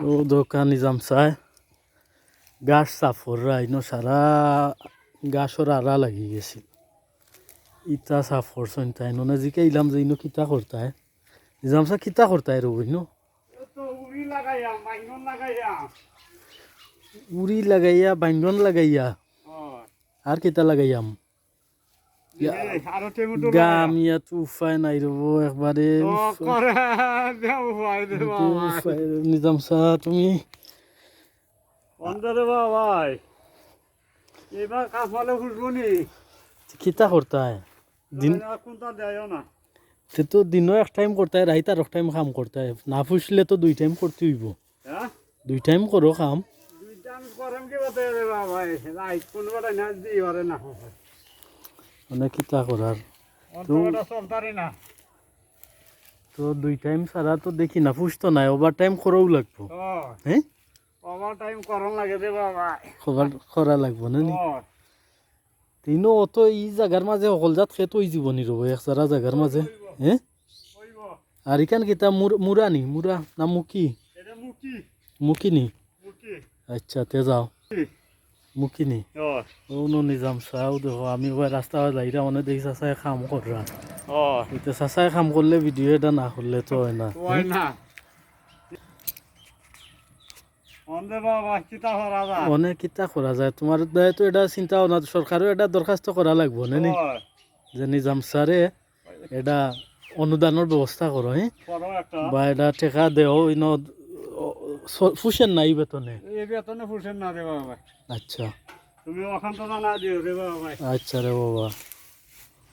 ও দোকান নিজাম চায় গাছ সাফর রাইনো সারা গাছর আড়া লাগি গেছিল ইটা সাফর সন্তাই নো জিকে ইলাম যে ইনো কিতা করতায় নিজাম চা কিতা করতায় রইনো উড়ি লাগাইয়া বাইঙ্গন লাগাইয়া আর কিতা লাগাইয়াম গাম ইয়াত উফায় নাই রব একবারে নিজাম চা তুমি ভাই এবার কাঁচমালে ফুসবো নি কিতা করতায় দিন কোনটা দেয় না সে তো দিনও এক টাইম করতায় রাইত আর এক টাইম কাম করতায় না ফুসলে তো দুই টাইম করতে হইব হ্যাঁ দুই টাইম করো কাম দুইটা আমি করাম কি বলতে ভাই রাইট কোনটা না দিই পারে না মানে কিতা করার অন্তটা চলতারি না তো দুই টাইম ছাড়া তো দেখি না ফুসতো নাই ওভার টাইম করাও লাগবো হ্যাঁ ওভার টাইম করন লাগে রে বাবা করা লাগবো না নি তিনও অত ই জায়গার মাঝে অকল জাত খেত হয়ে যাব নি রব এক সারা জায়গার মাঝে হ্যাঁ আর ইখান কিতা মুরা নি মুরা না মুকি মুকি নি আচ্ছা তে যাও মুকি নি ও নো নিজাম চাও দেখো আমি ওই রাস্তা যাইরা মানে দেখি চাচাই কাম করা এটা চাচাই কাম করলে ভিডিও এটা না করলে তো হয় না অনেক কিতা করা যায় তোমার তো এটা চিন্তা না সরকারও এটা দরখাস্ত করা লাগবো না নি যে নিজাম স্যারে এটা অনুদানের ব্যবস্থা করো হ্যাঁ বা এটা টেকা দেও ইন ফুসেন না এই বেতনে ফুসেন না রে বাবা আচ্ছা তুমি ওখান তো না দিও রে বাবা আচ্ছা রে বাবা